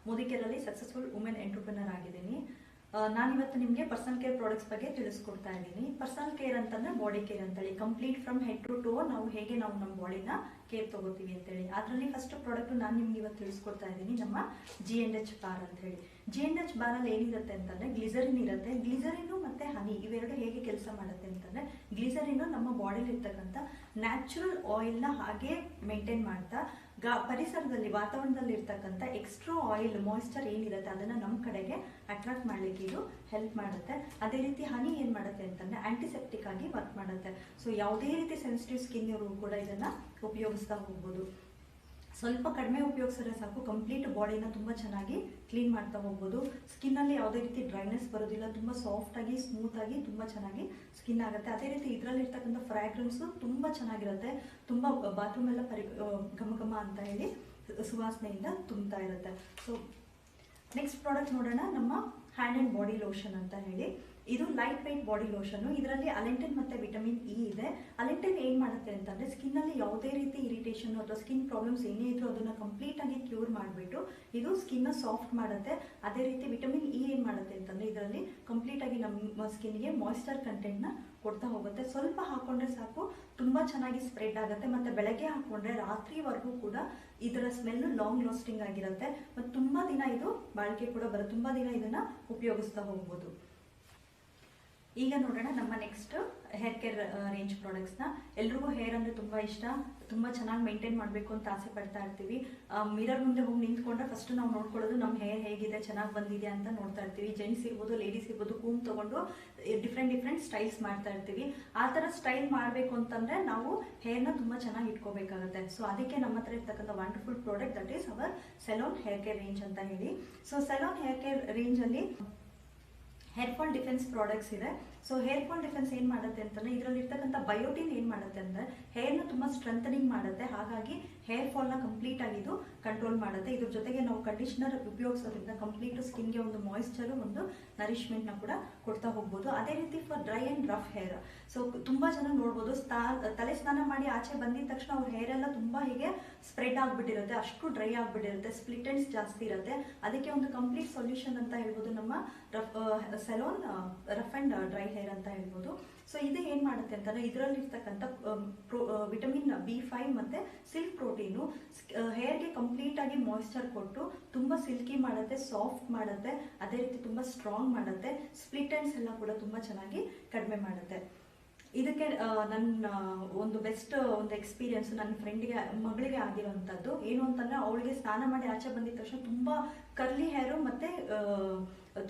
ಮೋದಿಕೇರಲ್ಲಿ successful women entrepreneur ಆಗಿದ್ದೀನಿ. ನಾನಿವತ್ತು ನಿಮಗೆ ಪರ್ಸನಲ್ ಕೇರ್ ಪ್ರಾಡಕ್ಟ್ಸ್ ಬಗ್ಗೆ ತಿಳಿಸ್ಕೊಡ್ತಾ ಇದ್ದೀನಿ. ಪರ್ಸನಲ್ ಕೇರ್ ಅಂತಂದ್ರೆ ಬಾಡಿ ಕೇರ್ ಅಂತೇಳಿ, ಕಂಪ್ಲೀಟ್ ಫ್ರಮ್ ಹೆಡ್ ಟು ಟೋ ನಾವು ಹೇಗೆ ನಮ್ಮ ಬಾಡಿನ ಕೇರ್ ತಗೋತೀವಿ ಅಂತೇಳಿ. ಅದರಲ್ಲಿ ಫಸ್ಟ್ ಪ್ರಾಡಕ್ಟ್ ನಾನು ನಿಮ್ಗೆ ಇವತ್ತು ತಿಳಿಸ್ಕೊಡ್ತಾ ಇದ್ದೀನಿ, ನಮ್ಮ G&H ಬಾರ್ ಅಂತ ಹೇಳಿ. G&H ಬಾರಲ್ಲಿ ಏನಿರುತ್ತೆ ಅಂತಂದ್ರೆ ಗ್ಲಿಸರಿನ್ ಇರುತ್ತೆ. ಗ್ಲಿಸರಿನ್ ಮತ್ತೆ ಹನಿ ಇವೆರಡು ಹೇಗೆ ಕೆಲಸ ಮಾಡುತ್ತೆ ಅಂತಂದ್ರೆ, ಗ್ಲಿಸರಿನ್ ನಮ್ಮ ಬಾಡಿಲಿ ಇರ್ತಕ್ಕಂಥ ನ್ಯಾಚುರಲ್ ಆಯಿಲ್ನ ಹಾಗೆ ಮೇಂಟೈನ್ ಮಾಡ್ತಾ ಪರಿಸರದಲ್ಲಿ ವಾತಾವರಣದಲ್ಲಿ ಇರ್ತಕ್ಕಂಥ ಎಕ್ಸ್ಟ್ರಾ ಆಯಿಲ್ ಮಾಯಿಶ್ಚರ್ ಏನಿರುತ್ತೆ ಅದನ್ನ ನಮ್ಮ ಕಡೆಗೆ ಅಟ್ರಾಕ್ಟ್ ಮಾಡ್ಲಿಕ್ಕೆ ಇದು ಹೆಲ್ಪ್ ಮಾಡುತ್ತೆ. ಅದೇ ರೀತಿ ಹನಿ ಏನ್ ಮಾಡುತ್ತೆ ಅಂತಂದ್ರೆ ಆಂಟಿಸೆಪ್ಟಿಕ್ ಆಗಿ ವರ್ಕ್ ಮಾಡುತ್ತೆ. ಸೊ ಯಾವುದೇ ರೀತಿ ಸೆನ್ಸಿಟಿವ್ ಸ್ಕಿನ್ ಇರೋರು ಕೂಡ ಇದನ್ನ ಉಪಯೋಗಿಸ್ತಾ ಹೋಗ್ಬೋದು. ಸ್ವಲ್ಪ ಕಡಿಮೆ ಉಪಯೋಗಿಸಿದ್ರೆ ಸಾಕು, ಕಂಪ್ಲೀಟ್ ಬಾಡಿನ ತುಂಬಾ ಚೆನ್ನಾಗಿ ಕ್ಲೀನ್ ಮಾಡ್ತಾ ಹೋಗ್ಬೋದು. ಸ್ಕಿನ್ ಅಲ್ಲಿ ಯಾವುದೇ ರೀತಿ ಡ್ರೈನೆಸ್ ಬರೋದಿಲ್ಲ, ತುಂಬಾ ಸಾಫ್ಟ್ ಆಗಿ ಸ್ಮೂತ್ ಆಗಿ ತುಂಬಾ ಚೆನ್ನಾಗಿ ಸ್ಕಿನ್ ಆಗುತ್ತೆ. ಅದೇ ರೀತಿ ಇದರಲ್ಲಿ ಇರ್ತಕ್ಕಂಥ ಫ್ರಾಗ್ರೆನ್ಸ್ ತುಂಬಾ ಚೆನ್ನಾಗಿರುತ್ತೆ, ತುಂಬಾ ಬಾತ್ರೂಮ್ ಎಲ್ಲ ಘಮ ಘಮ ಅಂತ ಹೇಳಿ ಸುವಾಸನೆಯಿಂದ ತುಂಬ್ತಾ ಇರುತ್ತೆ. ಸೊ ನೆಕ್ಸ್ಟ್ ಪ್ರಾಡಕ್ಟ್ ನೋಡೋಣ, ನಮ್ಮ ಹ್ಯಾಂಡ್ ಅಂಡ್ ಬಾಡಿ ಲೋಷನ್ ಅಂತ ಹೇಳಿ. ಇದು ಲೈಟ್ ವೆಯ್ಟ್ ಬಾಡಿ ಲೋಷನ್. ಇದರಲ್ಲಿ ಅಲೆಂಟಿನ್ ಮತ್ತೆ ವಿಟಮಿನ್ ಇ ಇದೆ. ಅಲೆಂಟಿನ್ ಏನ್ ಮಾಡುತ್ತೆ ಅಂತಂದ್ರೆ ಸ್ಕಿನ್ ಅಲ್ಲಿ ಯಾವುದೇ ರೀತಿ ಇರಿಟೇಷನ್ ಅಥವಾ ಸ್ಕಿನ್ ಪ್ರಾಬ್ಲಮ್ಸ್ ಏನೇ ಇದ್ರೂ ಅದನ್ನ ಕಂಪ್ಲೀಟ್ ಆಗಿ ಕ್ಯೂರ್ ಮಾಡಿಬಿಟ್ಟು ಇದು ಸ್ಕಿನ್ ನ ಸಾಫ್ಟ್ ಮಾಡುತ್ತೆ. ಅದೇ ರೀತಿ ವಿಟಮಿನ್ ಇ ಏನ್ ಮಾಡುತ್ತೆ ಅಂತಂದ್ರೆ ಇದರಲ್ಲಿ ಕಂಪ್ಲೀಟ್ ಆಗಿ ನಮ್ಮ ಸ್ಕಿನ್ಗೆ ಮಾಯಿಶ್ಚರ್ ಕಂಟೆಂಟ್ ನ ಕೊಡ್ತಾ ಹೋಗುತ್ತೆ. ಸ್ವಲ್ಪ ಹಾಕೊಂಡ್ರೆ ಸಾಕು, ತುಂಬಾ ಚೆನ್ನಾಗಿ ಸ್ಪ್ರೆಡ್ ಆಗುತ್ತೆ. ಮತ್ತೆ ಬೆಳಗ್ಗೆ ಹಾಕೊಂಡ್ರೆ ರಾತ್ರಿವರೆಗೂ ಕೂಡ ಇದರ ಸ್ಮೆಲ್ ಲಾಂಗ್ ಲಾಸ್ಟಿಂಗ್ ಆಗಿರುತ್ತೆ. ಮತ್ತೆ ತುಂಬಾ ದಿನ ಇದು ಬಾಳಿಕೆ ಕೂಡ ಬರುತ್ತೆ, ತುಂಬಾ ದಿನ ಇದನ್ನ ಉಪಯೋಗಿಸ್ತಾ ಹೋಗ್ಬೋದು. ಈಗ ನೋಡೋಣ ನಮ್ಮ ನೆಕ್ಸ್ಟ್ ಹೇರ್ ಕೇರ್ ರೇಂಜ್ ಪ್ರಾಡಕ್ಟ್ಸ್ನ. ಎಲ್ರಿಗೂ ಹೇರ್ ಅಂದರೆ ತುಂಬ ಇಷ್ಟ, ತುಂಬ ಚೆನ್ನಾಗಿ ಮೇಂಟೈನ್ ಮಾಡಬೇಕು ಅಂತ ಆಸೆ ಪಡ್ತಾ ಇರ್ತೀವಿ. ಮಿರರ್ ಮುಂದೆ ಹೋಗಿ ನಿಂತ್ಕೊಂಡ್ರೆ ಫಸ್ಟ್ ನಾವು ನೋಡ್ಕೊಳ್ಳೋದು ನಮ್ಮ ಹೇರ್ ಹೇಗಿದೆ, ಚೆನ್ನಾಗಿ ಬಂದಿದೆ ಅಂತ ನೋಡ್ತಾ ಇರ್ತೀವಿ. ಜೆಂಟ್ಸ್ ಇರ್ಬೋದು, ಲೇಡೀಸ್ ಇರ್ಬೋದು, ಕೂಮ್ ತೊಗೊಂಡು ಡಿಫ್ರೆಂಟ್ ಸ್ಟೈಲ್ಸ್ ಮಾಡ್ತಾ ಇರ್ತೀವಿ. ಆ ಥರ ಸ್ಟೈಲ್ ಮಾಡಬೇಕು ಅಂತಂದರೆ ನಾವು ಹೇರ್ನ ತುಂಬ ಚೆನ್ನಾಗಿ ಇಟ್ಕೋಬೇಕಾಗುತ್ತೆ. ಸೊ ಅದಕ್ಕೆ ನಮ್ಮ ಹತ್ರ ಇರ್ತಕ್ಕಂಥ wonderful product that is our salon hair care range ಅಂತ ಹೇಳಿ. ಸೊ ಸೆಲೋನ್ ಹೇರ್ ಕೇರ್ ರೇಂಜಲ್ಲಿ ಹೇರ್ ಫಾಲ್ ಡಿಫೆನ್ಸ್ ಪ್ರಾಡಕ್ಟ್ಸ್ ಇದೆ. ಸೊ ಹೇರ್ ಫಾಲ್ ಡಿಫೆನ್ಸ್ ಏನ್ ಮಾಡುತ್ತೆ ಅಂತಂದ್ರೆ ಇದರಲ್ಲಿ ಇರ್ತಕ್ಕಂಥ ಬಯೋಟಿನ್ ಏನ್ ಮಾಡುತ್ತೆ ಅಂದ್ರೆ ಹೇರ್ನ ತುಂಬಾ ಸ್ಟ್ರೆಂಥನಿಂಗ್ ಮಾಡುತ್ತೆ. ಹಾಗಾಗಿ ಹೇರ್ ಫಾಲ್ ನ ಕಂಪ್ಲೀಟ್ ಆಗಿ ಇದು ಕಂಟ್ರೋಲ್ ಮಾಡುತ್ತೆ. ಇದ್ರ ಜೊತೆಗೆ ನಾವು ಕಂಡೀಷನರ್ ಉಪಯೋಗಿಸೋದ್ರಿಂದ ಕಂಪ್ಲೀಟ್ ಸ್ಕಿನ್ಗೆ ಒಂದು ಮಾಯಿಶ್ಚರ್, ಒಂದು ನರಿಶ್ಮೆಂಟ್ ನ ಕೂಡ ಕೊಡ್ತಾ ಹೋಗ್ಬೋದು. ಅದೇ ರೀತಿ for dry and rough hair, so ತುಂಬಾ ಜನ ನೋಡ್ಬೋದು ತಲೆ ಸ್ನಾನ ಮಾಡಿ ಆಚೆ ಬಂದಿದ ತಕ್ಷಣ ಅವ್ರ ಹೇರ್ ಎಲ್ಲ ತುಂಬಾ ಹೀಗೆ ಸ್ಪ್ರೆಡ್ ಆಗ್ಬಿಟ್ಟಿರುತ್ತೆ, ಅಷ್ಟು ಡ್ರೈ ಆಗ್ಬಿಟ್ಟಿರುತ್ತೆ, ಸ್ಪ್ಲಿಟ್ ಎಂಡ್ಸ್ ಜಾಸ್ತಿ ಇರುತ್ತೆ. ಅದಕ್ಕೆ ಒಂದು ಕಂಪ್ಲೀಟ್ ಸೊಲ್ಯೂಷನ್ ಅಂತ ಹೇಳ್ಬೋದು ನಮ್ಮ salon rough and dry hair ಅಂತ ಹೇಳ್ಬೋದು. ಸೊ ಇದು ಏನ್ ಮಾಡುತ್ತೆ ಅಂತಂದ್ರೆ ಇದರಲ್ಲಿ ಇರ್ತಕ್ಕಂಥ ವಿಟಮಿನ್ B5 ಮತ್ತೆ ಸಿಲ್ಕ್ ಪ್ರೋಟೀನು ಹೇರ್ಗೆ ಕಂಪ್ಲೀಟ್ ಆಗಿ ಮಾಯಿಶ್ಚರ್ ಕೊಟ್ಟು ತುಂಬಾ ಸಿಲ್ಕಿ ಮಾಡುತ್ತೆ, ಸಾಫ್ಟ್ ಮಾಡುತ್ತೆ, ಅದೇ ರೀತಿ ತುಂಬಾ ಸ್ಟ್ರಾಂಗ್ ಮಾಡುತ್ತೆ. ಸ್ಪ್ಲಿಟ್ ಎಂಡ್ಸ್ ಎಲ್ಲ ಕೂಡ ತುಂಬಾ ಚೆನ್ನಾಗಿ ಕಡಿಮೆ ಮಾಡುತ್ತೆ. ಇದಕ್ಕೆ ನನ್ನ ಒಂದು ಬೆಸ್ಟ್ ಒಂದು ಎಕ್ಸ್ಪೀರಿಯನ್ಸ್ ನನ್ನ ಫ್ರೆಂಡಿಗೆ ಮಗಳಿಗೆ ಆಗಿರೋಂಥದ್ದು. ಏನು ಅಂತಂದ್ರೆ ಅವಳಿಗೆ ಸ್ನಾನ ಮಾಡಿ ಆಚೆ ಬಂದಿದ ತಕ್ಷಣ ತುಂಬಾ ಕರ್ಲಿ ಹೇರು ಮತ್ತೆ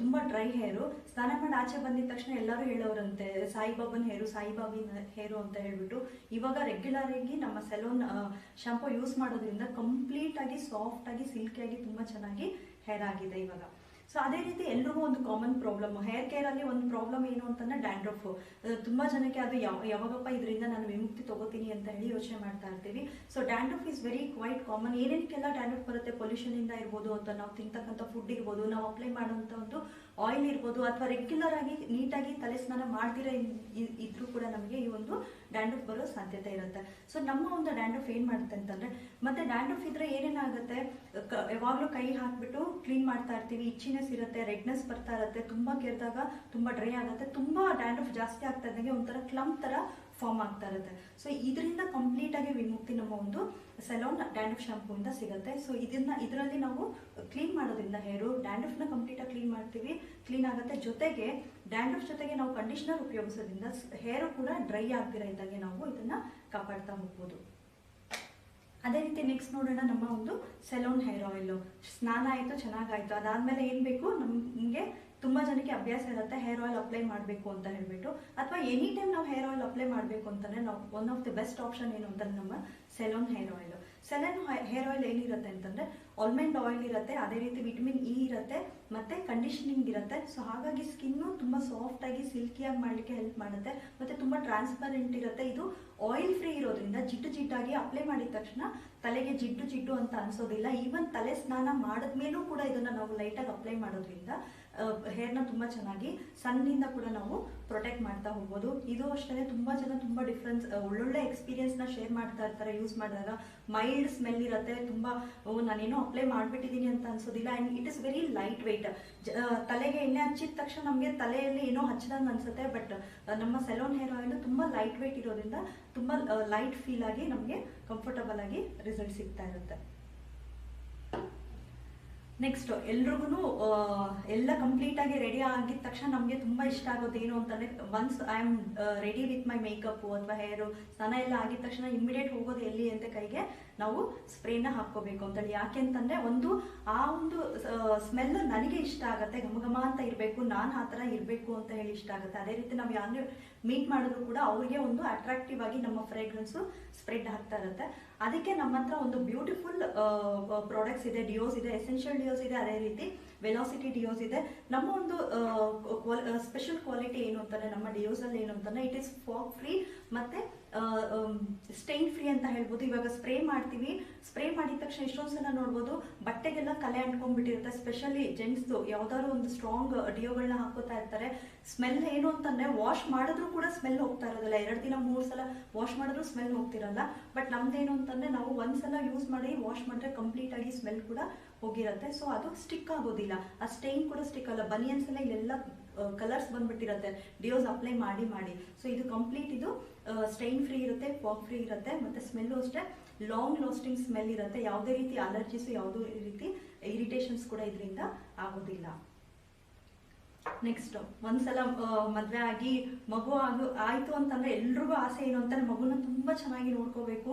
ತುಂಬಾ ಡ್ರೈ ಹೇರು. ಸ್ನಾನ ಮಾಡಿ ಆಚೆ ಬಂದಿದ ತಕ್ಷಣ ಎಲ್ಲರೂ ಹೇಳೋರಂತೆ ಸಾಯಿಬಾಬನ್ ಹೇರು ಅಂತ ಹೇಳ್ಬಿಟ್ಟು. ಇವಾಗ ರೆಗ್ಯುಲರ್ ಆಗಿ ನಮ್ಮ ಸೆಲೋನ್ ಶಾಂಪೂ ಯೂಸ್ ಮಾಡೋದ್ರಿಂದ ಕಂಪ್ಲೀಟ್ ಆಗಿ ಸಾಫ್ಟ್ ಆಗಿ ಸಿಲ್ಕಿ ಆಗಿ ತುಂಬಾ ಚೆನ್ನಾಗಿ ಹೇರ್ ಆಗಿದೆ ಇವಾಗ. ಸೊ ಅದೇ ರೀತಿ ಎಲ್ರಿಗೂ ಒಂದು ಕಾಮನ್ ಪ್ರಾಬ್ಲಮ್ ಹೇರ್ ಕೇರ್ ಅಲ್ಲಿ ಒಂದು ಪ್ರಾಬ್ಲಮ್ ಏನು ಅಂತಂದ್ರೆ ಡ್ಯಾಂಡ್ರಫ್. ತುಂಬಾ ಜನಕ್ಕೆ ಅದು ಯಾವಾಗಪ್ಪ ಇದರಿಂದ ನಾನು ವಿಮುಕ್ತಿ ತಗೋತೀನಿ ಅಂತ ಹೇಳಿ ಯೋಚನೆ ಮಾಡ್ತಾ ಇರ್ತೀವಿ. So dandruff is very quite common. ಏನೇನಕ್ಕೆಲ್ಲ ಡ್ಯಾಂಡ್ರಫ್ ಬರುತ್ತೆ, ಪೊಲ್ಯೂಷನ್ ಇಂದ ಇರ್ಬೋದು, ಅಥವಾ ನಾವು ತಿಂತಕ್ಕಂಥ ಫುಡ್ ಇರ್ಬೋದು, ನಾವು ಅಪ್ಲೈ ಮಾಡುವಂತ ಒಂದು ಆಯಿಲ್ ಇರ್ಬೋದು, ಅಥವಾ ರೆಗ್ಯುಲರ್ ಆಗಿ ನೀಟಾಗಿ ತಲೆ ಸ್ನಾನ ಮಾಡ್ದಿರ ಇದ್ರೂ ಕೂಡ ನಮಗೆ ಈ ಒಂದು ಡ್ಯಾಂಡ್ರಫ್ ಬರೋ ಸಾಧ್ಯತೆ ಇರುತ್ತೆ. ಸೊ ನಮ್ಮ ಒಂದು ಡ್ಯಾಂಡ್ರಫ್ ಏನ್ ಮಾಡುತ್ತೆ ಅಂತಂದ್ರೆ, ಮತ್ತೆ ಡ್ಯಾಂಡ್ರಫ್ ಇದ್ರೆ ಏನೇನಾಗುತ್ತೆ, ಯಾವಾಗ್ಲೂ ಕೈ ಹಾಕ್ಬಿಟ್ಟು ಕ್ಲೀನ್ ಮಾಡ್ತಾ ಇರ್ತೀವಿ, ಇಚ್ಚಿನೆಸ್ ಇರುತ್ತೆ, ರೆಡ್ನೆಸ್ ಬರ್ತಾ ಇರುತ್ತೆ, ತುಂಬಾ ಕೆರೆದಾಗ ತುಂಬಾ ಡ್ರೈ ಆಗುತ್ತೆ, ತುಂಬಾ ಡ್ಯಾಂಡ್ರಫ್ ಜಾಸ್ತಿ ಆಗ್ತಾ ಇದ್ದಂಗೆ ಒಂಥರ ಕ್ಲಂಪ್ ತರ ಫಾರ್ಮ್ ಆಗ್ತಾ ಇರುತ್ತೆ. ಸೊ ಇದರಿಂದ ಕಂಪ್ಲೀಟ್ ಆಗಿ ವಿಮುಕ್ತಿ ನಮ್ಮ ಒಂದು ಸೆಲೋನ್ ಡ್ಯಾಂಡ್ರಫ್ ಶಾಂಪೂ ಇಂದ ಸಿಗುತ್ತೆ. ಸೊ ಇದರಲ್ಲಿ ನಾವು ಕ್ಲೀನ್ ಮಾಡೋದ್ರಿಂದ ಹೇರು ಡ್ಯಾಂಡ್ರಫ್ ನ ಕಂಪ್ಲೀಟ್ ಆಗಿ ಕ್ಲೀನ್ ಮಾಡ್ತೀವಿ, ಕ್ಲೀನ್ ಆಗುತ್ತೆ. ಜೊತೆಗೆ ಡ್ಯಾಂಡ್ರಫ್ ಜೊತೆಗೆ ನಾವು ಕಂಡೀಷನರ್ ಉಪಯೋಗಿಸೋದ್ರಿಂದ ಹೇರು ಕೂಡ ಡ್ರೈ ಆಗ್ತಿರೋ ಇದ್ದಂಗೆ ನಾವು ಇದನ್ನ ಕಾಪಾಡ್ತಾ ಹೋಗ್ಬೋದು. ಅದೇ ರೀತಿ ನೆಕ್ಸ್ಟ್ ನೋಡೋಣ ನಮ್ಮ ಒಂದು ಸೆಲೋನ್ ಹೇರ್ ಆಯಿಲ್. ಸ್ನಾನ ಆಯ್ತು, ಚೆನ್ನಾಗಾಯ್ತು, ಅದಾದ್ಮೇಲೆ ಏನ್ ಬೇಕು, ನಮ್ಗೆ ತುಂಬಾ ಜನಕ್ಕೆ ಅಭ್ಯಾಸ ಇರುತ್ತೆ ಹೇರ್ ಆಯಿಲ್ ಅಪ್ಲೈ ಮಾಡಬೇಕು ಅಂತ ಹೇಳ್ಬಿಟ್ಟು, ಅಥವಾ ಎನಿ ಟೈಮ್ ನಾವು ಹೇರ್ ಆಯಿಲ್ ಅಪ್ಲೈ ಮಾಡಬೇಕು ಅಂತಂದ್ರೆ ನಾವು one of the best option ಏನು ಅಂತಂದ್ರೆ ನಮ್ಮ salon hair oil. Salon hair oil ಏನಿರುತ್ತೆ ಅಂತಂದ್ರೆ ಆಲ್ಮಂಡ್ ಆಯಿಲ್ ಇರುತ್ತೆ, ಅದೇ ರೀತಿ ವಿಟಮಿನ್ ಇ ಇರುತ್ತೆ, ಮತ್ತೆ ಕಂಡೀಷನಿಂಗ್ ಇರುತ್ತೆ. ಸೊ ಹಾಗಾಗಿ ಸ್ಕಿನ್ನು ತುಂಬಾ ಸಾಫ್ಟ್ ಆಗಿ ಸಿಲ್ಕಿಯಾಗಿ ಮಾಡ್ಲಿಕ್ಕೆ ಹೆಲ್ಪ್ ಮಾಡುತ್ತೆ, ಮತ್ತೆ ತುಂಬಾ ಟ್ರಾನ್ಸ್ಪರೆಂಟ್ ಇರುತ್ತೆ. ಇದು ಆಯಿಲ್ ಫ್ರೀ ಇರೋದ್ರಿಂದ ಜಿಡ್ಡಾಗಿ ಅಪ್ಲೈ ಮಾಡಿದ ತಕ್ಷಣ ತಲೆಗೆ ಜಿಡ್ಡು ಅಂತ ಅನ್ಸೋದಿಲ್ಲ. ಈವನ್ ತಲೆ ಸ್ನಾನ ಮಾಡಿದ್ಮೇಲೂ ಕೂಡ ಇದನ್ನ ನಾವು ಲೈಟಾಗಿ ಅಪ್ಲೈ ಮಾಡೋದ್ರಿಂದ ಹೇರ್ನ ತುಂಬಾ ಚೆನ್ನಾಗಿ ಸನ್ನಿಂದ ಕೂಡ ನಾವು ಪ್ರೊಟೆಕ್ಟ್ ಮಾಡ್ತಾ ಹೋಗ್ಬೋದು. ಇದು ಅಷ್ಟೇ ತುಂಬಾ ಜನ ತುಂಬಾ ಡಿಫ್ರೆನ್ಸ್ ಒಳ್ಳೊಳ್ಳೆ ಎಕ್ಸ್ಪೀರಿಯನ್ಸ್ ನ ಶೇರ್ ಮಾಡ್ತಾ ಇರ್ತಾರೆ ಯೂಸ್ ಮಾಡಿದಾಗ. ಮೈ ಮೈಲ್ಡ್ ಸ್ಮೆಲ್ ಇರುತ್ತೆ, ತುಂಬಾ ನಾನೇನೋ ಅಪ್ಲೈ ಮಾಡ್ಬಿಟ್ಟಿದ್ದೀನಿ ಅಂತ ಅನ್ಸೋದಿಲ್ಲ. And it is very light weight. ತಲೆಗೆ ಎಣ್ಣೆ ಹಚ್ಚಿದ ತಕ್ಷಣ ನಮಗೆ ತಲೆಯಲ್ಲಿ ಏನೋ ಹಚ್ಚಿದಂಗೆ ಅನ್ಸುತ್ತೆ, ಬಟ್ ನಮ್ಮ ಸೆಲೋನ್ ಹೇರ್ ಆಯಿಲ್ ತುಂಬಾ ಲೈಟ್ ವೆಯ್ಟ್ ಇರೋದ್ರಿಂದ ತುಂಬಾ ಲೈಟ್ ಫೀಲ್ ಆಗಿ ನಮಗೆ ಕಂಫರ್ಟಬಲ್ ಆಗಿ ರಿಸಲ್ಟ್ ಸಿಗ್ತಾ ಇರುತ್ತೆ. ನೆಕ್ಸ್ಟ್ ಎಲ್ರಿಗೂ ಎಲ್ಲ ಕಂಪ್ಲೀಟ್ ಆಗಿ ರೆಡಿ ಆಗಿದ ತಕ್ಷಣ ನಮಗೆ ತುಂಬಾ ಇಷ್ಟ ಆಗೋದು ಏನು ಅಂತಂದ್ರೆ, once I am ready with my makeup ಅಥವಾ ಹೇರು ಸ್ನಾನ ಎಲ್ಲ ಆಗಿದ ತಕ್ಷಣ ಇಮಿಡಿಯೇಟ್ ಹೋಗೋದು ಎಲ್ಲಿ ಅಂತ ಕೈಗೆ ನಾವು ಸ್ಪ್ರೇನ ಹಾಕೋಬೇಕು ಅಂತೇಳಿ. ಯಾಕೆ ಅಂತಂದ್ರೆ ಆ ಒಂದು ಸ್ಮೆಲ್ ನನಗೆ ಇಷ್ಟ ಆಗುತ್ತೆ, ಘಮ ಅಂತ ಇರಬೇಕು, ನಾನು ಆ ಥರ ಇರಬೇಕು ಅಂತ ಹೇಳಿ ಇಷ್ಟ ಆಗುತ್ತೆ. ಅದೇ ರೀತಿ ನಾವು ಯಾರನ್ನೇ ಮೀಟ್ ಮಾಡಿದ್ರು ಕೂಡ ಅವ್ರಿಗೆ ಒಂದು ಅಟ್ರಾಕ್ಟಿವ್ ಆಗಿ ನಮ್ಮ ಫ್ರೇಗ್ರೆನ್ಸ್ ಸ್ಪ್ರೆಡ್ ಆಗ್ತಾ ಇರುತ್ತೆ. ಅದಕ್ಕೆ ನಮ್ಮ ಹತ್ರ ಒಂದು ಬ್ಯೂಟಿಫುಲ್ ಪ್ರಾಡಕ್ಟ್ಸ್ ಇದೆ, ಡಿಯೋಸ್ ಇದೆ, ಎಸೆನ್ಷಿಯಲ್ ಡಿಯೋಸ್ ಇದೆ, ಅದೇ ರೀತಿ ವೆಲಾಸಿಟಿ ಡಿಯೋಸ್ ಇದೆ. ನಮ್ಮ ಒಂದು ಸ್ಪೆಷಲ್ ಕ್ವಾಲಿಟಿ ಏನು ಅಂತಂದ್ರೆ, ನಮ್ಮ ಡಿಯೋಸ್ ಅಲ್ಲಿ ಏನು ಅಂತಂದ್ರೆ, ಇಟ್ ಇಸ್ ಫಾಗ್ ಫ್ರೀ ಮತ್ತೆ ಸ್ಟೈನ್ ಫ್ರೀ ಅಂತ ಹೇಳ್ಬೋದು. ಇವಾಗ ಸ್ಪ್ರೇ ಮಾಡ್ತೀವಿ, ಸ್ಪ್ರೇ ಮಾಡಿದ ತಕ್ಷಣ ಎಷ್ಟೊಂದು ಸಲ ನೋಡ್ಬೋದು ಬಟ್ಟೆಗೆಲ್ಲ ಕಲೆ ಅಂಟ್ಕೊಂಡ್ಬಿಟ್ಟಿರುತ್ತೆ. ಸ್ಪೆಷಲಿ ಜೆಂಟ್ಸ್ದು ಯಾವ್ದಾದ್ರು ಒಂದು ಸ್ಟ್ರಾಂಗ್ ಡಿಯೋಗಳನ್ನ ಹಾಕೋತಾ ಇರ್ತಾರೆ. ಸ್ಮೆಲ್ ಏನು ಅಂತಂದ್ರೆ, ವಾಶ್ ಮಾಡಿದ್ರು ಕೂಡ ಸ್ಮೆಲ್ ಹೋಗ್ತಾ ಇರೋದಿಲ್ಲ, 2 ದಿನ 3 ಸಲ ವಾಶ್ ಮಾಡಿದ್ರು ಸ್ಮೆಲ್ ಹೋಗ್ತಿರಲ್ಲ. ಬಟ್ ನಮ್ದೇನು ಅಂತಂದ್ರೆ, ನಾವು ಒಂದ್ಸಲ ಯೂಸ್ ಮಾಡಿ ವಾಶ್ ಮಾಡಿದ್ರೆ ಕಂಪ್ಲೀಟ್ ಆಗಿ ಸ್ಮೆಲ್ ಕೂಡ ಹೋಗಿರುತ್ತೆ. ಸೊ ಅದು ಸ್ಟಿಕ್ ಆಗೋದಿಲ್ಲ, ಆ ಸ್ಟೈನ್ ಕೂಡ ಸ್ಟಿಕ್ ಆಗಲ್ಲ. ಬನಿಯನ್ಸ್ ಎಲ್ಲ ಇಲ್ಲೆಲ್ಲ ಕಲರ್ಸ್ ಬಂದ್ಬಿಟ್ಟಿರುತ್ತೆ ಡಿಯೋಸ್ ಅಪ್ಲೈ ಮಾಡಿ ಮಾಡಿ. ಸೊ ಇದು ಕಂಪ್ಲೀಟ್ ಇದು ಸ್ಟೈನ್ ಫ್ರೀ ಇರುತ್ತೆ, ಫಾಗ್ ಫ್ರೀ ಇರುತ್ತೆ, ಮತ್ತೆ ಸ್ಮೆಲ್ಲು ಅಷ್ಟೇ ಲಾಂಗ್ ಲಾಸ್ಟಿಂಗ್ ಸ್ಮೆಲ್ ಇರುತ್ತೆ. ಯಾವುದೇ ರೀತಿ ಅಲರ್ಜೀಸ್, ಯಾವುದೇ ರೀತಿ ಇರಿಟೇಷನ್ಸ್ ಕೂಡ ಇದರಿಂದ ಆಗೋದಿಲ್ಲ. ನೆಕ್ಸ್ಟ್ ಒಂದ್ಸಲ ಮದ್ವೆ ಆಗಿ ಮಗು ಆಯ್ತು ಅಂತಂದ್ರೆ ಎಲ್ರಿಗೂ ಆಸೆ ಏನು ಅಂತಂದ್ರೆ, ಮಗುನ ತುಂಬಾ ಚೆನ್ನಾಗಿ ನೋಡ್ಕೋಬೇಕು,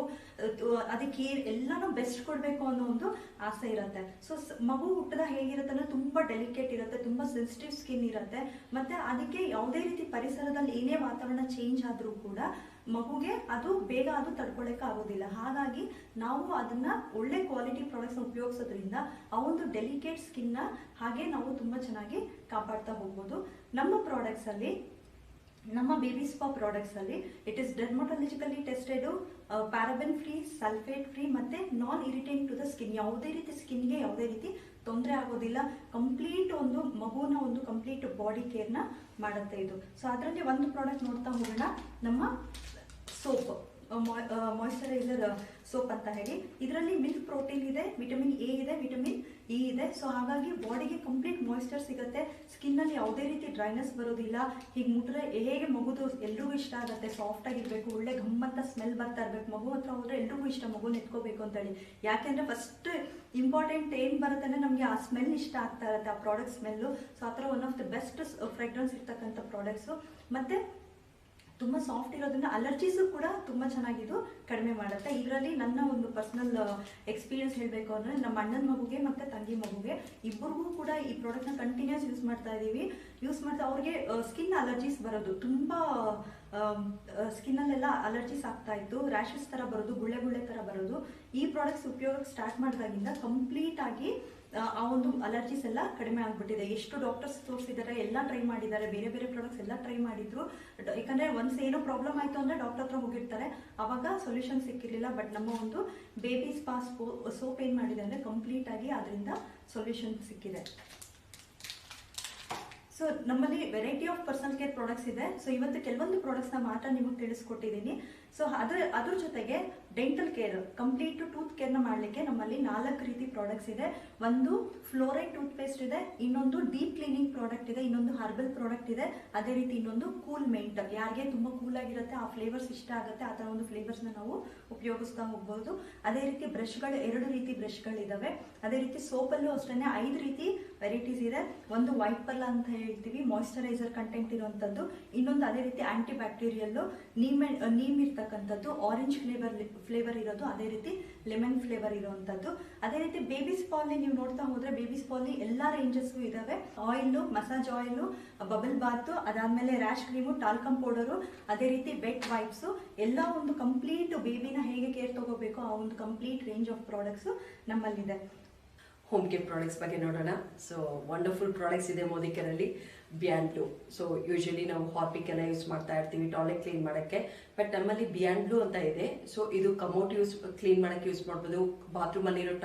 ಅದಕ್ಕೆ ಎಲ್ಲಾನು ಬೆಸ್ಟ್ ಕೊಡ್ಬೇಕು ಅನ್ನೋ ಒಂದು ಆಸೆ ಇರುತ್ತೆ. ಸೊ ಮಗು ಹುಟ್ಟದ ಹೇಗಿರುತ್ತೆ ಅಂದ್ರೆ ತುಂಬಾ ಡೆಲಿಕೇಟ್ ಇರುತ್ತೆ, ತುಂಬಾ ಸೆನ್ಸಿಟಿವ್ ಸ್ಕಿನ್ ಇರುತ್ತೆ. ಮತ್ತೆ ಅದಕ್ಕೆ ಯಾವುದೇ ರೀತಿ ಪರಿಸರದಲ್ಲಿ ಏನೇ ವಾತಾವರಣ ಚೇಂಜ್ ಆದ್ರೂ ಕೂಡ ಮಗುಗೆ ಅದು ಬೇಗ ಅದು ತಡ್ಕೊಳಕ್ಕೆ ಆಗೋದಿಲ್ಲ. ಹಾಗಾಗಿ ನಾವು ಅದನ್ನ ಒಳ್ಳೆ ಕ್ವಾಲಿಟಿ ಪ್ರಾಡಕ್ಟ್ಸ್ ಉಪಯೋಗಿಸೋದ್ರಿಂದ ಆ ಒಂದು ಡೆಲಿಕೇಟ್ ಸ್ಕಿನ್ ನ ಹಾಗೆ ನಾವು ತುಂಬಾ ಚೆನ್ನಾಗಿ ಕಾಪಾಡ್ತಾ ಹೋಗ್ಬೋದು. ನಮ್ಮ ಪ್ರಾಡಕ್ಟ್ಸ್ ಅಲ್ಲಿ, ನಮ್ಮ ಬೇಬಿ ಸ್ಪಾ ಪ್ರಾಡಕ್ಟ್ಸ್ ಅಲ್ಲಿ it is dermatologically tested, ಪ್ಯಾರಾಬೆನ್ free, sulphate free, ಮತ್ತೆ ನಾನ್ ಇರಿಟೇಟ್ ಟು ದ ಸ್ಕಿನ್. ಯಾವುದೇ ರೀತಿ ಸ್ಕಿನ್ಗೆ ಯಾವುದೇ ರೀತಿ ತೊಂದರೆ ಆಗೋದಿಲ್ಲ. ಕಂಪ್ಲೀಟ್ ಒಂದು ಮಗುನ ಒಂದು ಕಂಪ್ಲೀಟ್ ಬಾಡಿ ಕೇರ್ನ ಮಾಡುತ್ತೆ ಇದು. ಸೊ ಅದರಲ್ಲಿ ಒಂದು ಪ್ರಾಡಕ್ಟ್ ನೋಡ್ತಾ ಹೋಗೋಣ, ನಮ್ಮ ಸೋಪ್, ಮಾಯಿಶ್ಚರೈಸರ್ ಸೋಪ್ ಅಂತ ಹೇಳಿ. ಇದರಲ್ಲಿ ಮಿಲ್ಕ್ ಪ್ರೋಟೀನ್ ಇದೆ, ವಿಟಮಿನ್ ಎ ಇದೆ, ವಿಟಮಿನ್ ಇ ಇದೆ. ಸೊ ಹಾಗಾಗಿ ಬಾಡಿಗೆ ಕಂಪ್ಲೀಟ್ ಮಾಯಿಶ್ಚರ್ ಸಿಗುತ್ತೆ, ಸ್ಕಿನ್ ಅಲ್ಲಿ ಯಾವುದೇ ರೀತಿ ಡ್ರೈನೆಸ್ ಬರೋದಿಲ್ಲ. ಹೀಗೆ ಮುಟ್ರೆ ಹೇಗೆ ಮಗುದು ಎಲ್ರಿಗೂ ಇಷ್ಟ ಆಗುತ್ತೆ, ಸಾಫ್ಟ್ ಆಗಿರ್ಬೇಕು, ಒಳ್ಳೆ ಗಮ್ಮಂತ ಸ್ಮೆಲ್ ಬರ್ತಾ ಇರ್ಬೇಕು. ಮಗು ಹತ್ರ ಹೋದ್ರೆ ಎಲ್ರಿಗೂ ಇಷ್ಟ ಮಗುನ ಎತ್ಕೋಬೇಕು ಅಂತ ಹೇಳಿ. ಯಾಕೆಂದ್ರೆ ಫಸ್ಟ್ ಇಂಪಾರ್ಟೆಂಟ್ ಏನ್ ಬರುತ್ತೆ ಅಂದ್ರೆ, ನಮಗೆ ಆ ಸ್ಮೆಲ್ ಇಷ್ಟ ಆಗ್ತಾ ಇರುತ್ತೆ, ಆ ಪ್ರಾಡಕ್ಟ್ ಸ್ಮೆಲ್ಲು. ಸೊ ಆ ಥರ one of the best fragrance ಇರ್ತಕ್ಕಂಥ ಪ್ರಾಡಕ್ಟ್ಸು. ಮತ್ತೆ ತುಂಬಾ ಸಾಫ್ಟ್ ಇರೋದ್ರಿಂದ ಅಲರ್ಜೀಸು ಕೂಡ ತುಂಬಾ ಚೆನ್ನಾಗಿದು ಕಡಿಮೆ ಮಾಡುತ್ತೆ. ಇದರಲ್ಲಿ ನನ್ನ ಒಂದು ಪರ್ಸನಲ್ ಎಕ್ಸ್ಪೀರಿಯನ್ಸ್ ಹೇಳಬೇಕು ಅಂದ್ರೆ, ನಮ್ಮ ಅಣ್ಣನ ಮಗುಗೆ ಮತ್ತೆ ತಂಗಿ ಮಗುಗೆ ಇಬ್ಬರಿಗೂ ಕೂಡ ಈ ಪ್ರಾಡಕ್ಟ್ನ ಕಂಟಿನ್ಯೂಸ್ ಯೂಸ್ ಮಾಡ್ತಾ ಇದ್ದೀವಿ. ಯೂಸ್ ಮಾಡ್ತಾ ಅವ್ರಿಗೆ ಸ್ಕಿನ್ ಅಲರ್ಜೀಸ್ ಬರೋದು, ತುಂಬಾ ಸ್ಕಿನ್ ಅಲ್ಲೆಲ್ಲ ಅಲರ್ಜೀಸ್ ಆಗ್ತಾ ಇತ್ತು, ರ್ಯಾಷಸ್ ತರ ಬರೋದು, ಗುಳ್ಳೆ ತರ ಬರೋದು. ಈ ಪ್ರಾಡಕ್ಟ್ಸ್ ಉಪಯೋಗಕ್ಕೆ ಸ್ಟಾರ್ಟ್ ಮಾಡಿದಾಗಿಂದ ಕಂಪ್ಲೀಟ್ ಆಗಿ ಆ ಒಂದು ಅಲರ್ಜೀಸ್ ಎಲ್ಲ ಕಡಿಮೆ ಆಗ್ಬಿಟ್ಟಿದೆ. ಎಷ್ಟು ಡಾಕ್ಟರ್ಸ್ ತೋರಿಸಿದ್ದಾರೆ, ಎಲ್ಲ ಟ್ರೈ ಮಾಡಿದ್ದಾರೆ, ಬೇರೆ ಬೇರೆ ಪ್ರಾಡಕ್ಟ್ಸ್ ಎಲ್ಲ ಟ್ರೈ ಮಾಡಿದ್ರು. ಯಾಕಂದ್ರೆ ಒನ್ಸ್ ಏನೋ ಪ್ರಾಬ್ಲಮ್ ಆಯ್ತು ಅಂದ್ರೆ ಡಾಕ್ಟರ್ ಹತ್ರ ಹೋಗಿರ್ತಾರೆ, ಅವಾಗ ಸೊಲ್ಯೂಷನ್ ಸಿಕ್ಕಿರಲಿಲ್ಲ. ಬಟ್ ನಮ್ಮ ಒಂದು ಬೇಬಿ ಸ್ಪಾ ಸೋಪ್ ಏನ್ ಮಾಡಿದೆ ಅಂದ್ರೆ ಕಂಪ್ಲೀಟ್ ಆಗಿ ಅದರಿಂದ ಸೊಲ್ಯೂಷನ್ ಸಿಕ್ಕಿದೆ. ಸೊ ನಮ್ಮಲ್ಲಿ variety of personal care products ಇದೆ. ಸೊ ಇವತ್ತು ಕೆಲವೊಂದು ಪ್ರಾಡಕ್ಟ್ಸ್ ನ ಮಾತ್ರ ನಿಮಗೆ ತಿಳಿಸ್ಕೊಟ್ಟಿದ್ದೀನಿ. ಸೊ ಅದ್ರ ಜೊತೆಗೆ dental care, complete tooth care ನ ಮಾಡ್ಲಿಕ್ಕೆ ನಮ್ಮಲ್ಲಿ 4 ರೀತಿ ಪ್ರಾಡಕ್ಟ್ಸ್ ಇದೆ. ಒಂದು ಫ್ಲೋರೈಡ್ ಟೂತ್ ಪೇಸ್ಟ್ ಇದೆ, ಇನ್ನೊಂದು ಡೀಪ್ ಕ್ಲೀನಿಂಗ್ ಪ್ರಾಡಕ್ಟ್ ಇದೆ, ಇನ್ನೊಂದು ಹರ್ಬಲ್ ಪ್ರಾಡಕ್ಟ್ ಇದೆ, ಅದೇ ರೀತಿ ಇನ್ನೊಂದು ಕೂಲ್ ಮೆಂಟ್. ಯಾರಿಗೆ ತುಂಬಾ ಕೂಲ್ ಆಗಿರುತ್ತೆ, ಆ ಫ್ಲೇವರ್ಸ್ ಇಷ್ಟ ಆಗುತ್ತೆ, ಆ ತರ ಒಂದು ಫ್ಲೇವರ್ಸ್ ನ ನಾವು ಉಪಯೋಗಿಸ್ತಾ ಹೋಗ್ಬಹುದು. ಅದೇ ರೀತಿ ಬ್ರಷ್ಗಳು 2 ರೀತಿ ಬ್ರಷ್ಗಳು ಇದಾವೆ. ಅದೇ ರೀತಿ ಸೋಪ್ ಅಲ್ಲೂ ಅಷ್ಟೇ 5 ರೀತಿ ವೆರೈಟೀಸ್ ಇದೆ. ಒಂದು ವೈಟ್ ಪರ್ಲ್ ಅಂತ ಹೇಳ್ತೀವಿ, ಮಾಯಿಶ್ಚರೈಸರ್ ಕಂಟೆಂಟ್ ಇರುವಂತದ್ದು. ಇನ್ನೊಂದು ಅದೇ ರೀತಿ ಆಂಟಿ ಬ್ಯಾಕ್ಟೀರಿಯಲ್ ನೀಮ್ ಇರ್ತಕ್ಕಂಥದ್ದು, ಆರೆಂಜ್ ಫ್ಲೇವರ್ ಇರೋದು, ಅದೇ ರೀತಿ ಲೆಮನ್ ಫ್ಲೇವರ್ ಇರುವಂತದ್ದು. ಅದೇ ರೀತಿ ಬೇಬಿ ಸ್ಪಾಲ್ ನೀವು ನೋಡ್ತಾ ಹೋದ್ರೆ, ಬೇಬಿ ಸ್ಪಾಲ್ ಎಲ್ಲಾ ರೇಂಜಸ್ ಇದಾವೆ. Oil, massage oil, bubble bath, ಅದಾದ್ಮೇಲೆ ರ್ಯಾಶ್ ಕ್ರೀಮು, ಟಾಲ್ಕಮ್ ಪೌಡರು, ಅದೇ ರೀತಿ ವೆಟ್ ವೈಪ್ಸ್, ಎಲ್ಲ ಒಂದು ಕಂಪ್ಲೀಟ್ ಬೇಬಿನ ಹೇಗೆ ಕೇರ್ ತಗೋಬೇಕು ಆ ಒಂದು ಕಂಪ್ಲೀಟ್ ರೇಂಜ್ ಆಫ್ ಪ್ರಾಡಕ್ಟ್ಸ್ ನಮ್ಮಲ್ಲಿದೆ. ಹೋಮ್ ಕೇರ್ ಪ್ರಾಡಕ್ಟ್ಸ್ ಬಗ್ಗೆ ನೋಡೋಣ. ಸೊ ವಂಡರ್ಫುಲ್ ಪ್ರಾಡಕ್ಟ್ಸ್ ಇದೆ ಮೋದಿ ಕೇರಲ್ಲಿ. Beyond blue. ಸೊ ಯೂಶಲಿ ನಾವು ಹಾರ್ಪಿಕ್ ಎಲ್ಲ ಯೂಸ್ ಮಾಡ್ತಾ ಇರ್ತೀವಿ ಟಾಯ್ಲೆಟ್ ಕ್ಲೀನ್ ಮಾಡೋಕ್ಕೆ, ಬಟ್ ನಮ್ಮಲ್ಲಿ ಬಿಯಾಂಡ್ ಬ್ಲೂ ಅಂತ ಇದೆ. ಸೊ ಇದು ಕಮೋಟ್ ಯೂಸ್ ಕ್ಲೀನ್ ಮಾಡಕ್ಕೆ ಯೂಸ್ ಮಾಡ್ಬೋದು, ಬಾತ್ರೂಮ್ ಅಲ್ಲಿರೋ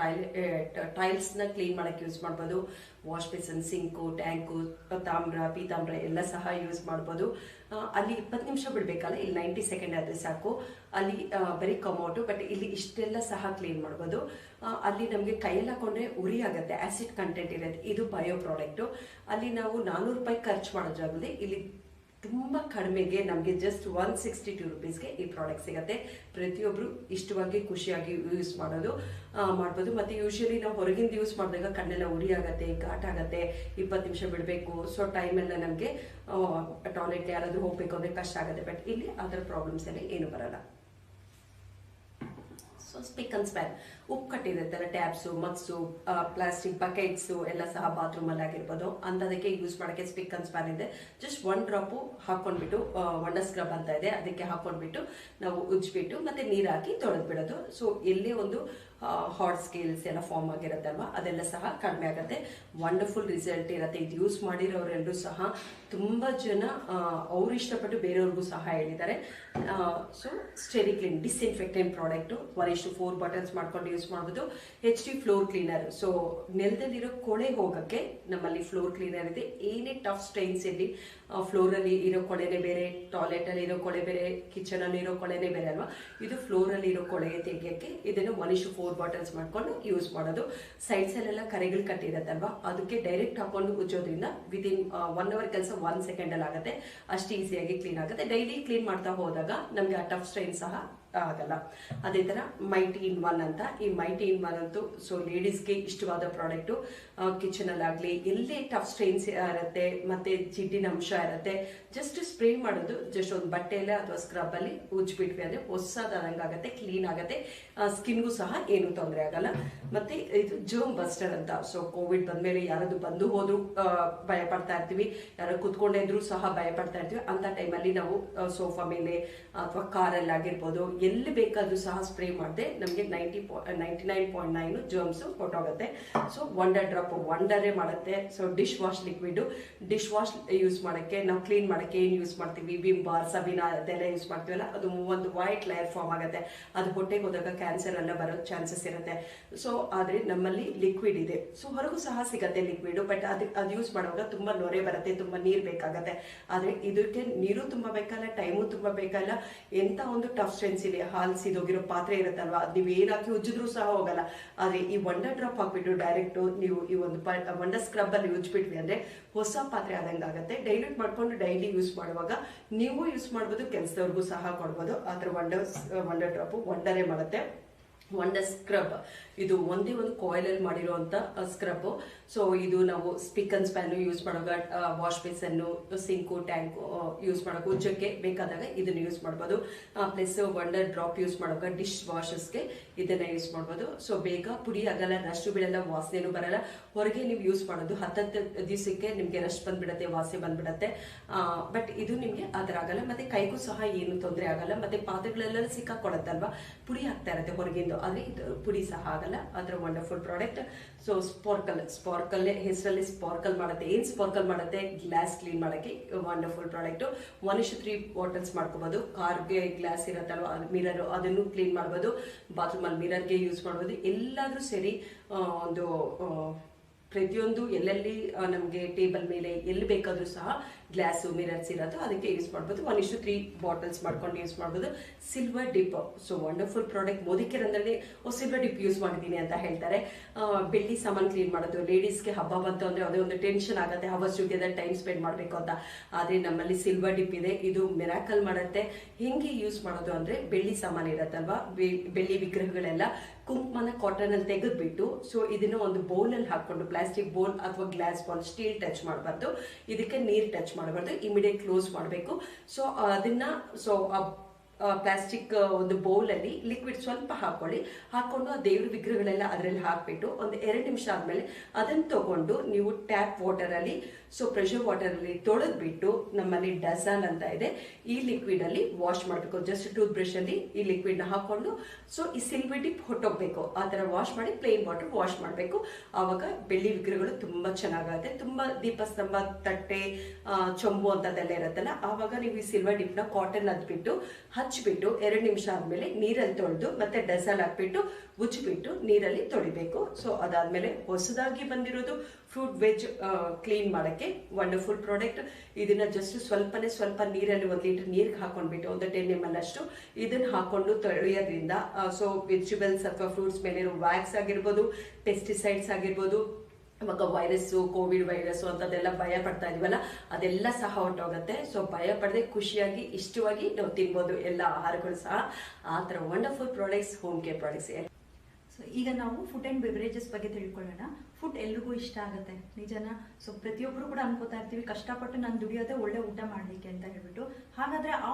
ಟೈಲ್ಸ್ ನ ಕ್ಲೀನ್ ಮಾಡಕ್ಕೆ ಯೂಸ್ ಮಾಡ್ಬೋದು, ವಾಶ್ ಬೇಸನ್, ಸಿಂಕು, ಟ್ಯಾಂಕು, ತಾಮ್ರ, ಪೀತಾಂಬ್ರ ಎಲ್ಲ ಸಹ ಯೂಸ್ ಮಾಡ್ಬೋದು. ಅಲ್ಲಿ 20 ನಿಮಿಷ ಬಿಡ್ಬೇಕಲ್ಲ, ಇಲ್ಲಿ 90 ಸೆಕೆಂಡ್ ಆದ್ರೆ ಸಾಕು. ಅಲ್ಲಿ ಬರೀ ಕಮೋಟು, ಬಟ್ ಇಲ್ಲಿ ಇಷ್ಟೆಲ್ಲ ಸಹ ಕ್ಲೀನ್ ಮಾಡ್ಬೋದು. ಅಲ್ಲಿ ನಮಗೆ ಕೈಯಲ್ಲಿ ಹಾಕೊಂಡ್ರೆ ಉರಿ ಆಗುತ್ತೆ, ಆಸಿಡ್ ಕಂಟೆಂಟ್ ಇರುತ್ತೆ. ಇದು ಬಯೋ ಪ್ರಾಡಕ್ಟು. ಅಲ್ಲಿ ನಾವು 400 ರೂಪಾಯಿ ಖರ್ಚು ಮಾಡೋ ಜಾಗದಲ್ಲಿ ಇಲ್ಲಿ ತುಂಬ ಕಡಿಮೆಗೆ ನಮಗೆ ಜಸ್ಟ್ 162 ರುಪೀಸ್ಗೆ ಈ ಪ್ರಾಡಕ್ಟ್ ಸಿಗುತ್ತೆ. ಪ್ರತಿಯೊಬ್ಬರು ಇಷ್ಟವಾಗಿ ಖುಷಿಯಾಗಿ ಯೂಸ್ ಮಾಡ್ಬೋದು. ಮತ್ತು ಯೂಶಲಿ ನಾವು ಹೊರಗಿಂದ ಯೂಸ್ ಮಾಡಿದಾಗ ಕಣ್ಣೆಲ್ಲ ಉರಿ ಆಗುತ್ತೆ, ಘಾಟ್ ಆಗುತ್ತೆ, 20 ನಿಮಿಷ ಬಿಡಬೇಕು. ಸೊ ಟೈಮೆಲ್ಲ ನಮಗೆ ಟಾಯ್ಲೆಟ್ಗೆ ಯಾರಾದರೂ ಹೋಗಬೇಕು ಅಂದರೆ ಕಷ್ಟ ಆಗುತ್ತೆ. ಬಟ್ ಇಲ್ಲಿ ಅದರ ಪ್ರಾಬ್ಲಮ್ಸ್ ಎಲ್ಲ ಏನು ಬರಲ್ಲ. ಸೊ ಸ್ಪಿಕ್ ಅಂಡ್ ಸ್ಪ್ಯಾನ್, ಉಪ್ಪು ಕಟ್ಟಿರುತ್ತಲ್ಲ, ಟ್ಯಾಬ್ಸು, ಮಗ್ಸು, ಪ್ಲಾಸ್ಟಿಕ್ ಬಕೆಟ್ಸು ಎಲ್ಲ ಸಹ ಬಾತ್ರೂಮಲ್ಲಿ ಆಗಿರ್ಬೋದು, ಅಂಥದಕ್ಕೆ ಯೂಸ್ ಮಾಡೋಕ್ಕೆ ಸ್ಪಿಕ್ ಅಂಡ್ ಸ್ಪ್ಯಾನ್ ಇದೆ. ಜಸ್ಟ್ 1 ಡ್ರಾಪು ಹಾಕೊಂಡ್ಬಿಟ್ಟು, ವಂಡರ್ ಸ್ಕ್ರಬ್ ಅಂತ ಇದೆ, ಅದಕ್ಕೆ ಹಾಕೊಂಡ್ಬಿಟ್ಟು ನಾವು ಉಜ್ಜಿಬಿಟ್ಟು ಮತ್ತೆ ನೀರು ಹಾಕಿ ತೊಳೆದು ಬಿಡೋದು. ಸೊ ಎಲ್ಲೇ ಒಂದು ಹಾಟ್ ಸ್ಕೇಲ್ಸ್ ಎಲ್ಲ ಫಾರ್ಮ್ ಆಗಿರುತ್ತಲ್ವ, ಅದೆಲ್ಲ ಸಹ ಕಡಿಮೆ ಆಗುತ್ತೆ. ವಂಡರ್ಫುಲ್ ರಿಸಲ್ಟ್ ಇರುತ್ತೆ. ಇದು ಯೂಸ್ ಮಾಡಿರೋರೆಲ್ಲರೂ ಸಹ ತುಂಬ ಜನ ಅವ್ರು ಇಷ್ಟಪಟ್ಟು ಬೇರೆಯವ್ರಿಗೂ ಸಹ ಹೇಳಿದ್ದಾರೆ. So Stericlean disinfectant product 1:4 bottles ಮಾಡ್ಕೊಂಡು ಯೂಸ್ ಮಾಡ್ಬೋದು. HD floor cleaner. ಸೊ ನೆಲದಲ್ಲಿರೋ ಕೊಳೆ ಹೋಗಕ್ಕೆ ನಮ್ಮಲ್ಲಿ ಫ್ಲೋರ್ ಕ್ಲೀನರ್ ಇದೆ. ಏನೇ ಟಫ್ ಸ್ಟೈನ್ಸ್ ಇರಲಿ, ಫ್ಲೋರಲ್ಲಿ ಇರೋ ಕೊಳೆನೇ ಬೇರೆ, ಟಾಯ್ಲೆಟಲ್ಲಿ ಇರೋ ಕೊಳೆ ಬೇರೆ, ಕಿಚನಲ್ಲಿ ಇರೋ ಕೊಳೆನೇ ಬೇರೆ ಅಲ್ವಾ. ಇದು ಫ್ಲೋರಲ್ಲಿ ಇರೋ ಕೊಳೆ ತೆಗಿಯೋಕ್ಕೆ ಇದನ್ನು 1:4 ಬಾಟಲ್ಸ್ ಮಾಡ್ಕೊಂಡು ಯೂಸ್ ಮಾಡೋದು. ಸೈಡ್ಸ್ ಅಲ್ಲೆಲ್ಲ ಕರೆಗಳು ಕಟ್ಟಿರತ್ತಲ್ವಾ, ಅದಕ್ಕೆ ಡೈರೆಕ್ಟ್ ಹಾಕೊಂಡು ಉಜ್ಜೋದ್ರಿಂದ ವಿದಿನ್ 1 ಅವರ್ ಕೆಲಸ 1 ಸೆಕೆಂಡ್ ಅಲ್ಲಿ ಆಗುತ್ತೆ. ಅಷ್ಟು ಈಸಿಯಾಗಿ ಕ್ಲೀನ್ ಆಗುತ್ತೆ. ಡೈಲಿ ಕ್ಲೀನ್ ಮಾಡ್ತಾ ಹೋದಾಗ ನಮ್ಗೆ ಆ ಟಫ್ ಸ್ಟೈನ್ ಸಹ ಆಗಲ್ಲ. ಅದೇ ತರ ಮೈಟಿ ಇನ್ ಒನ್ ಅಂತ, ಈ ಮೈಟಿ ಇನ್ ಒನ್ ಅಂತೂ ಸೊ ಲೇಡೀಸ್ಗೆ ಇಷ್ಟವಾದ ಪ್ರಾಡಕ್ಟು. ಕಿಚನ್ ಅಲ್ಲಾಗ್ಲಿ ಎಲ್ಲೇ ಟಫ್ ಸ್ಟೈನ್ಸ್ ಇರುತ್ತೆ ಮತ್ತೆ ಜಿಡ್ಡಿನ ಅಂಶ ಇರುತ್ತೆ, ಜಸ್ಟ್ ಸ್ಪ್ರೇ ಮಾಡೋದು, ಜಸ್ಟ್ ಒಂದು ಬಟ್ಟೆಯಲ್ಲೇ ಅಥವಾ ಸ್ಕ್ರಬ್ ಅಲ್ಲಿ ಉಜ್ಬಿಟ್ವಿ ಅಂದ್ರೆ ಹೊಸದಾದಂಗಾಗತ್ತೆ, ಕ್ಲೀನ್ ಆಗುತ್ತೆ. ಸ್ಕಿನ್ಗೂ ಸಹ ಏನು ತೊಂದರೆ ಆಗಲ್ಲ. ಮತ್ತೆ ಇದು ಜರ್ಮ್ ಬಸ್ಟರ್ ಅಂತ. ಸೊ ಕೋವಿಡ್ ಬಂದ್ಮೇಲೆ ಯಾರಾದ್ರು ಬಂದು ಹೋದ್ರು ಭಯ ಪಡ್ತಾ ಇರ್ತೀವಿ, ಯಾರು ಕುತ್ಕೊಂಡೇ ಇದ್ರು ಸಹ ಭಯ ಪಡ್ತಾ ಇರ್ತೀವಿ. ಅಂತ ಟೈಮಲ್ಲಿ ನಾವು ಸೋಫಾ ಮೇಲೆ ಅಥವಾ ಕಾರಲ್ಲಿ ಆಗಿರ್ಬೋದು, ಎಲ್ಲಿ ಬೇಕಾದ್ರೂ ಸಹ ಸ್ಪ್ರೇ ಮಾಡಿದೆ ನಮಗೆ 99.9 ಜರ್ಮ್ಸ್ ಹೊಟ್ಟೋಗುತ್ತೆ. ಸೊ ವಂಡರ್ ಡ್ರಾಪ್ ವಂಡರೇ ಮಾಡುತ್ತೆ. So dish wash liquid, dish wash use ಮಾಡಕ್ಕೆ, ನಾವು ಕ್ಲೀನ್ ಮಾಡಕ್ಕೆ ಏನ್ ಯೂಸ್ ಮಾಡ್ತೀವಿ, ವಿಮ್ ಬಾರ್, ಸಬೀನಾ ಅದೆಲ್ಲ ಯೂಸ್ ಮಾಡ್ತೀವಲ್ಲ, ಅದು ಒಂದು ವೈಟ್ ಲೇಯರ್ ಫಾರ್ಮ್ ಆಗುತ್ತೆ. ಅದು ಹೊಟ್ಟೆಗೆ ಹೋದಾಗ ಕ್ಯಾನ್ಸರ್ ಎಲ್ಲ ಬರೋ ಚಾನ್ಸಸ್ ಇರುತ್ತೆ. ಸೊ ಆದ್ರೆ ನಮ್ಮಲ್ಲಿ ಲಿಕ್ವಿಡ್ ಇದೆ. ಸೊ ಹೊರಗೂ ಸಹ ಸಿಗತ್ತೆ ಲಿಕ್ವಿಡ್, ಬಟ್ ಅದು ಯೂಸ್ ಮಾಡುವಾಗ ತುಂಬಾ ನೊರೆ ಬರುತ್ತೆ, ತುಂಬಾ ನೀರು ಬೇಕಾಗತ್ತೆ. ಆದ್ರೆ ಇದಕ್ಕೆ ನೀರು ತುಂಬಾ ಬೇಕಲ್ಲ, ಟೈಮು ತುಂಬಾ ಬೇಕಲ್ಲ. ಎಂತ ಒಂದು ಟಫ್ ಸ್ಟೈನ್ಸ್ ಇದೆ, ಹಾಲ್ ಸಿದೋಗಿರೋ ಪಾತ್ರೆ ಇರುತ್ತಲ್ವಾ, ಅದು ನೀವು ಏನಾಕಿ ಉಜ್ಜಿದ್ರು ಸಹ ಹೋಗಲ್ಲ. ಆದ್ರೆ ಈ ವಂಡರ್ ಡ್ರಾಪ್ ಹಾಕ್ಬಿಟ್ಟು ಡೈರೆಕ್ಟ್ ನೀವು ಈ ಒಂದು ವಂಡರ್ ಸ್ಕ್ರಬ್ ಅಲ್ಲಿ ಉಜ್ಬಿಟ್ವಿ ಅಂದ್ರೆ ಹೊಸ ಪಾತ್ರೆ ಆದಂಗೆ ಆಗುತ್ತೆ. ಡೈಲ್ಯೂಟ್ ಮಾಡ್ಕೊಂಡು ಡೈಲಿ ಯೂಸ್ ಮಾಡುವಾಗ ನೀವು ಯೂಸ್ ಮಾಡ್ಬೋದು, ಕೆಲಸದವ್ರಿಗೂ ಸಹ ಕೊಡ್ಬೋದು. ಆದ್ರೆ ವಂಡರ್ ಡ್ರಾಪ್ ವಂಡರೇ ಮಾಡುತ್ತೆ. ವಂಡರ್ ಸ್ಕ್ರಬ್ ಇದು ಒಂದೇ ಒಂದು ಕಾಯಿಲ್ ಅಲ್ಲಿ ಮಾಡಿರುವಂತ ಸ್ಕ್ರಬ್. ಸೊ ಇದು ನಾವು ಸ್ಪಿಕ್ ಅಂಡ್ ಸ್ಪ್ಯಾನ್ ಯೂಸ್ ಮಾಡುವಾಗ, ವಾಶ್ ಬೇಸನ್ನು, ಸಿಂಕು, ಟ್ಯಾಂಕ್ ಯೂಸ್ ಮಾಡೋಕೆ ಉಜ್ಜಕ್ಕೆ ಬೇಕಾದಾಗ ಇದನ್ನ ಯೂಸ್ ಮಾಡ್ಬೋದು. ಪ್ಲಸ್ ವಂಡರ್ ಡ್ರಾಪ್ ಯೂಸ್ ಮಾಡುವಾಗ ಡಿಶ್ ವಾಶಸ್ಗೆ ಇದನ್ನ ಯೂಸ್ ಮಾಡ್ಬೋದು. ಸೊ ಬೇಗ ಪುಡಿ ಆಗಲ್ಲ, ರಶ್ ಬೀಳಲ್ಲ, ವಾಸನೆನೂ ಬರಲ್ಲ. ಹೊರಗೆ ನೀವು ಯೂಸ್ ಮಾಡೋದು 10 ದಿವಸಕ್ಕೆ ನಿಮ್ಗೆ ರಶ್ ಬಂದ್ಬಿಡತ್ತೆ, ವಾಸನೆ ಬಂದ್ಬಿಡತ್ತೆ. ಬಟ್ ಇದು ನಿಮ್ಗೆ ಆತರ ಆಗಲ್ಲ. ಮತ್ತೆ ಕೈಗೂ ಸಹ ಏನು ತೊಂದರೆ ಆಗಲ್ಲ. ಮತ್ತೆ ಪಾತ್ರೆಗಳೆಲ್ಲ ಸಿಕ್ಕಾಕೊಳತ್ತಲ್ವಾ, ಪುಡಿ ಆಗ್ತಾ ಇರತ್ತೆ ಹೊರಗಿಂದ, ಆದ್ರೆ ಇದು ಪುಡಿ ಸಹ ಆಗಲ್ಲ. ಅದ್ರ ವಂಡರ್ಫುಲ್ ಪ್ರಾಡಕ್ಟ್. ಸೊ ಸ್ಪಾರ್ಕಲ್ ಹೆಸರಲ್ಲಿ ಸ್ಪಾರ್ಕಲ್ ಮಾಡುತ್ತೆ. ಏನ್ ಸ್ಪಾರ್ಕಲ್ ಮಾಡುತ್ತೆ, ಗ್ಲಾಸ್ ಕ್ಲೀನ್ ಮಾಡಕ್ಕೆ ವಂಡರ್ಫುಲ್ ಪ್ರಾಡಕ್ಟ್. 1:3 ಬಾಟಲ್ಸ್ ಮಾಡ್ಕೋಬಹುದು. ಕಾರ್ಗೆ ಗ್ಲಾಸ್ ಇರತ್ತಲ್ವ, ಮಿರರ್, ಅದನ್ನು ಕ್ಲೀನ್ ಮಾಡಬಹುದು. ಬಾತ್ರೂಮ್ ಅಲ್ಲಿ ಮಿರರ್ಗೆ ಯೂಸ್ ಮಾಡಬಹುದು. ಎಲ್ಲಾದ್ರೂ ಸರಿ ಒಂದು ಪ್ರತಿಯೊಂದು ಎಲ್ಲೆಲ್ಲಿ ನಮಗೆ ಟೇಬಲ್ ಮೇಲೆ ಎಲ್ಲಿ ಬೇಕಾದ್ರೂ ಸಹ ಗ್ಲಾಸು, ಮಿರರ್ಸ್ ಇರೋದು, ಅದಕ್ಕೆ ಯೂಸ್ ಮಾಡ್ಬೋದು. 1:3 ಬಾಟಲ್ಸ್ ಮಾಡ್ಕೊಂಡು ಯೂಸ್ ಮಾಡ್ಬೋದು. Silver dip, so wonderful product. Modicare ಅಂದ್ರೆ ಸಿಲ್ವರ್ ಡಿಪ್ ಯೂಸ್ ಮಾಡಿದ್ದೀನಿ ಅಂತ ಹೇಳ್ತಾರೆ. ಬೆಳ್ಳಿ ಸಾಮಾನು ಕ್ಲೀನ್ ಮಾಡೋದು, ಲೇಡೀಸ್ಗೆ ಹಬ್ಬ ಬಂತು ಅಂದ್ರೆ ಅದೇ ಒಂದು ಟೆನ್ಷನ್ ಆಗುತ್ತೆ, ಹವರ್ಸ್ ಟುಗೆದರ್ ಟೈಮ್ ಸ್ಪೆಂಡ್ ಮಾಡಬೇಕು ಅಂತ. ಆದ್ರೆ ನಮ್ಮಲ್ಲಿ ಸಿಲ್ವರ್ ಡಿಪ್ ಇದೆ, ಇದು ಮಿರಾಕಲ್ ಮಾಡುತ್ತೆ. ಹೆಂಗೆ ಯೂಸ್ ಮಾಡೋದು ಅಂದ್ರೆ, ಬೆಳ್ಳಿ ಸಾಮಾನು ಇರತ್ತಲ್ವಾ, ಬೆಳ್ಳಿ ವಿಗ್ರಹಗಳೆಲ್ಲ ಕುಂಕುಮನ ಕಾಟನ್ ಅಲ್ಲಿ ತೆಗೆದ್ಬಿಟ್ಟು, ಸೊ ಇದನ್ನ ಒಂದು ಬೌಲ್ ಅಲ್ಲಿ ಹಾಕೊಂಡು, ಪ್ಲಾಸ್ಟಿಕ್ ಬೌಲ್ ಅಥವಾ ಗ್ಲಾಸ್ ಬೌಲ್, ಸ್ಟೀಲ್ ಟಚ್ ಮಾಡಬಾರ್ದು, ಇದಕ್ಕೆ ನೀರ್ ಟಚ್ ಮಾಡಬಾರ್ದು, ಇಮಿಡಿಯೇಟ್ ಕ್ಲೋಸ್ ಮಾಡಬೇಕು. ಸೊ ಅದನ್ನ ಪ್ಲಾಸ್ಟಿಕ್ ಒಂದು ಬೌಲ್ ಅಲ್ಲಿ ಲಿಕ್ವಿಡ್ ಸ್ವಲ್ಪ ಹಾಕೊಂಡು ಆ ದೇವ್ರ ವಿಗ್ರಹಗಳೆಲ್ಲ ಅದರಲ್ಲಿ ಹಾಕ್ಬಿಟ್ಟು ಒಂದು 2 ನಿಮಿಷ ಆದ್ಮೇಲೆ ಅದನ್ನ ತಗೊಂಡು ನೀವು ಟ್ಯಾಪ್ ವಾಟರ್ ಅಲ್ಲಿ ಪ್ರೆಷರ್ ವಾಟರ್ ಅಲ್ಲಿ ತೊಳೆದ್ಬಿಟ್ಟು ನಮ್ಮಲ್ಲಿ ಡಸಾಲ್ ಅಂತ ಇದೆ, ಈ ಲಿಕ್ವಿಡ್ ಅಲ್ಲಿ ವಾಶ್ ಮಾಡಬೇಕು. ಜಸ್ಟ್ ಟೂತ್ ಬ್ರಷ್ ಅಲ್ಲಿ ಈ ಲಿಕ್ವಿಡ್ ನ ಹಾಕೊಂಡು ಈ ಸಿಲ್ವರ್ ಡಿಪ್ ಹೊಟ್ಟೋಗ್ಬೇಕು. ಆ ತರ ವಾಶ್ ಮಾಡಿ ಪ್ಲೇನ್ ವಾಟರ್ ವಾಶ್ ಮಾಡಬೇಕು. ಆವಾಗ ಬೆಳ್ಳಿ ವಿಗ್ರಹಗಳು ತುಂಬಾ ಚೆನ್ನಾಗುತ್ತೆ. ತುಂಬಾ ದೀಪಸ್ತಂಭ, ತಟ್ಟೆ, ಚೊಂಬು ಅಂತದೆಲ್ಲ ಇರುತ್ತಲ್ಲ, ಆವಾಗ ನೀವು ಈ ಸಿಲ್ವರ್ ಡಿಪ್ ನ ಕಾಟನ್ ಅದ್ಬಿಟ್ಟು ಹಚ್ಬಿಟ್ಟು 2 ನಿಮಿಷ ಆದ್ಮೇಲೆ ನೀರಲ್ಲಿ ತೊಳೆದು ಮತ್ತೆ ಡಸಾಲ್ ಹಾಕ್ಬಿಟ್ಟು ಉಜ್ಬಿಟ್ಟು ನೀರಲ್ಲಿ ತೊಳಿಬೇಕು. ಅದಾದ್ಮೇಲೆ ಹೊಸದಾಗಿ ಬಂದಿರೋದು ಫ್ರೂಟ್ ವೆಜ್ ಕ್ಲೀನ್ ಮಾಡಕ್ಕೆ ವಂಡರ್ಫುಲ್ ಪ್ರಾಡಕ್ಟ್. ಇದನ್ನ ಜಸ್ಟ್ ಸ್ವಲ್ಪ ನೀರಲ್ಲಿ 1 ಲೀಟರ್ ನೀರಿಗೆ ಹಾಕೊಂಡ್ಬಿಟ್ಟು ಒಂದು 10 ml ಅಷ್ಟು ಇದನ್ನ ಹಾಕೊಂಡು ತೊಳೆಯೋದ್ರಿಂದ ವೆಜಿಟೇಬಲ್ಸ್ ಅಥವಾ ಫ್ರೂಟ್ಸ್ ಮೇಲೆ ವ್ಯಾಕ್ಸ್ ಆಗಿರ್ಬೋದು, ಪೆಸ್ಟಿಸೈಡ್ಸ್ ಆಗಿರ್ಬೋದು, ಇವಾಗ ಕೋವಿಡ್ ವೈರಸ್ ಅಂತದೆಲ್ಲ ಭಯ ಪಡ್ತಾ ಇದೀವಲ್ಲ, ಅದೆಲ್ಲ ಸಹ ಹೊರಟೋಗುತ್ತೆ. ಭಯ ಪಡದೆ ಖುಷಿಯಾಗಿ ಇಷ್ಟವಾಗಿ ನಾವು ತಿನ್ಬೋದು ಎಲ್ಲ ಆಹಾರಗಳು ಸಹ. ಆ ತರ wonderful products, home care products. ಈಗ ನಾವು ಫುಡ್ ಅಂಡ್ ಬೆವರೇಜಸ್ ಬಗ್ಗೆ ತಿಳ್ಕೊಳ್ಳೋಣ. ಫುಡ್ ಎಲ್ರಿಗೂ ಇಷ್ಟ ಆಗುತ್ತೆ, ನಿಜನಾ? ಪ್ರತಿಯೊಬ್ರು ಕೂಡ ಅನ್ಕೋತಾ ಇರ್ತೀವಿ, ಕಷ್ಟಪಟ್ಟು ನಾನು ದುಡಿಯೋದೇ ಒಳ್ಳೆ ಊಟ ಮಾಡ್ಲಿಕ್ಕೆ ಅಂತ ಹೇಳ್ಬಿಟ್ಟು. ಹಾಗಾದ್ರೆ ಆ